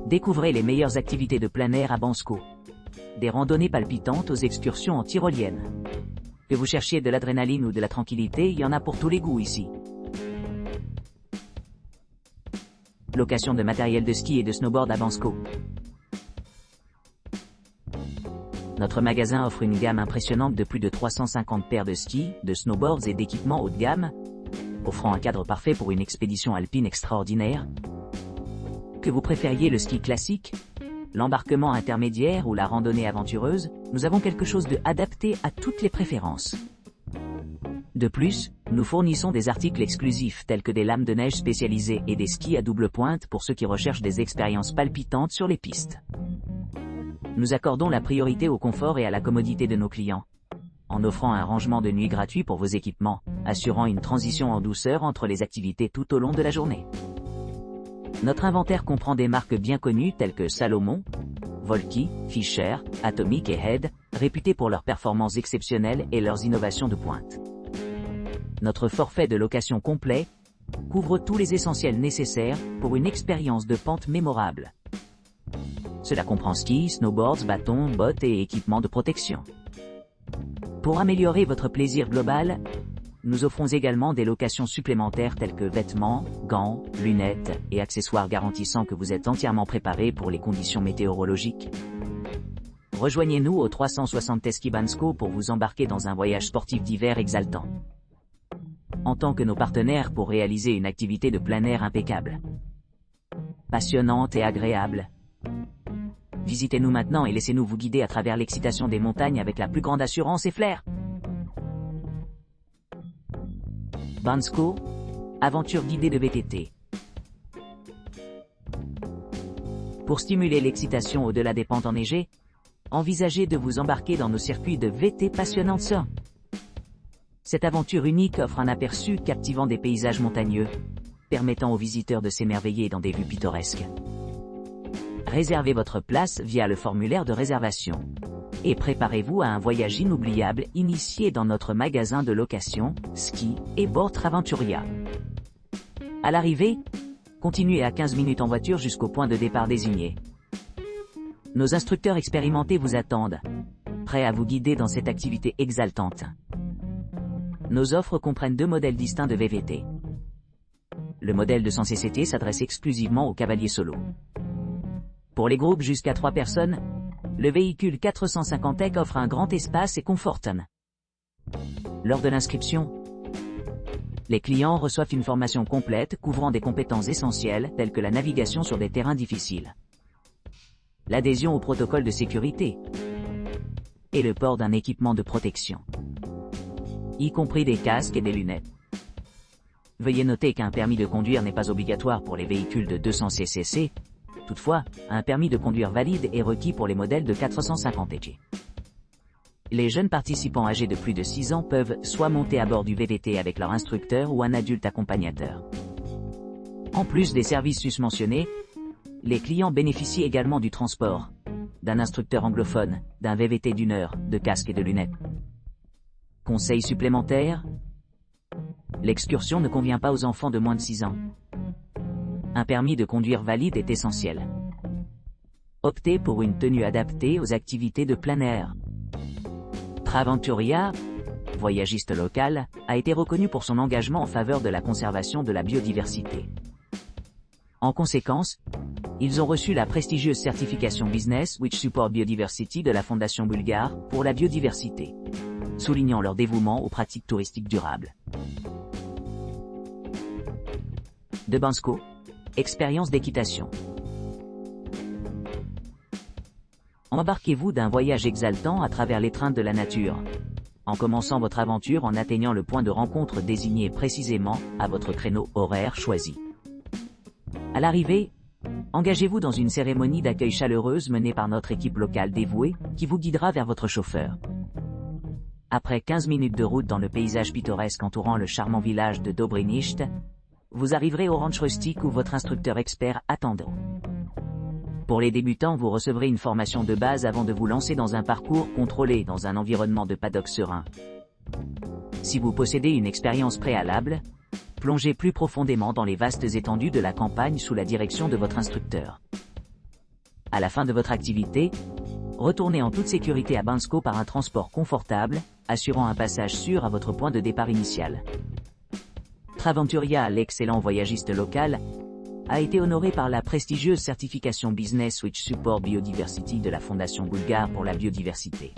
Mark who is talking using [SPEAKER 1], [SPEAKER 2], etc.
[SPEAKER 1] Découvrez les meilleures activités de plein air à Bansko. Des randonnées palpitantes aux excursions en tyrolienne. Que vous cherchiez de l'adrénaline ou de la tranquillité, il y en a pour tous les goûts ici. Location de matériel de ski et de snowboard à Bansko. Notre magasin offre une gamme impressionnante de plus de 350 paires de skis, de snowboards et d'équipements haut de gamme, offrant un cadre parfait pour une expédition alpine extraordinaire. Que vous préfériez le ski classique, l'embarquement intermédiaire ou la randonnée aventureuse, nous avons quelque chose de adapté à toutes les préférences. De plus, nous fournissons des articles exclusifs tels que des lames de neige spécialisées et des skis à double pointe pour ceux qui recherchent des expériences palpitantes sur les pistes. Nous accordons la priorité au confort et à la commodité de nos clients, en offrant un rangement de nuit gratuit pour vos équipements, assurant une transition en douceur entre les activités tout au long de la journée. Notre inventaire comprend des marques bien connues telles que Salomon, Volki, Fischer, Atomic et Head, réputés pour leurs performances exceptionnelles et leurs innovations de pointe. Notre forfait de location complet couvre tous les essentiels nécessaires pour une expérience de pente mémorable. Cela comprend skis, snowboards, bâtons, bottes et équipements de protection. Pour améliorer votre plaisir global, nous offrons également des locations supplémentaires telles que vêtements, gants, lunettes et accessoires garantissant que vous êtes entièrement préparé pour les conditions météorologiques. Rejoignez-nous au 360 Ski Bansko pour vous embarquer dans un voyage sportif d'hiver exaltant. En tant que nos partenaires pour réaliser une activité de plein air impeccable, passionnante et agréable. Visitez-nous maintenant et laissez-nous vous guider à travers l'excitation des montagnes avec la plus grande assurance et flair. Bansko, aventure guidée de VTT. Pour stimuler l'excitation au-delà des pentes enneigées, envisagez de vous embarquer dans nos circuits de VT passionnants. Cette aventure unique offre un aperçu captivant des paysages montagneux, permettant aux visiteurs de s'émerveiller dans des vues pittoresques. Réservez votre place via le formulaire de réservation. Et préparez-vous à un voyage inoubliable initié dans notre magasin de location, ski et board Aventuria. À l'arrivée, continuez à 15 minutes en voiture jusqu'au point de départ désigné. Nos instructeurs expérimentés vous attendent, prêts à vous guider dans cette activité exaltante. Nos offres comprennent deux modèles distincts de VVT. Le modèle de 100 CCT s'adresse exclusivement aux cavaliers solo. Pour les groupes jusqu'à 3 personnes, le véhicule 450 offre un grand espace et confort. Lors de l'inscription, les clients reçoivent une formation complète couvrant des compétences essentielles telles que la navigation sur des terrains difficiles, l'adhésion au protocole de sécurité et le port d'un équipement de protection, y compris des casques et des lunettes. Veuillez noter qu'un permis de conduire n'est pas obligatoire pour les véhicules de 200 cc. Toutefois, un permis de conduire valide est requis pour les modèles de 450 G. Les jeunes participants âgés de plus de 6 ans peuvent soit monter à bord du VTT avec leur instructeur ou un adulte accompagnateur. En plus des services susmentionnés, les clients bénéficient également du transport, d'un instructeur anglophone, d'un VTT d'1 heure, de casques et de lunettes. Conseils supplémentaires ? L'excursion ne convient pas aux enfants de moins de 6 ans. Un permis de conduire valide est essentiel. Optez pour une tenue adaptée aux activités de plein air. Traventuria, voyagiste local, a été reconnu pour son engagement en faveur de la conservation de la biodiversité. En conséquence, ils ont reçu la prestigieuse certification Business which Support Biodiversity de la Fondation bulgare pour la biodiversité, soulignant leur dévouement aux pratiques touristiques durables. De Bansko, expérience d'équitation. Embarquez-vous d'un voyage exaltant à travers l'étreinte de la nature, en commençant votre aventure en atteignant le point de rencontre désigné précisément à votre créneau horaire choisi. À l'arrivée, engagez-vous dans une cérémonie d'accueil chaleureuse menée par notre équipe locale dévouée, qui vous guidera vers votre chauffeur. Après 15 minutes de route dans le paysage pittoresque entourant le charmant village de Dobrinište, vous arriverez au ranch rustique où votre instructeur expert attend. Pour les débutants, vous recevrez une formation de base avant de vous lancer dans un parcours contrôlé dans un environnement de paddock serein. Si vous possédez une expérience préalable, plongez plus profondément dans les vastes étendues de la campagne sous la direction de votre instructeur. À la fin de votre activité, retournez en toute sécurité à Bansko par un transport confortable, assurant un passage sûr à votre point de départ initial. Traventuria, l'excellent voyagiste local, a été honoré par la prestigieuse certification Business Switch Support Biodiversity de la Fondation bulgare pour la biodiversité.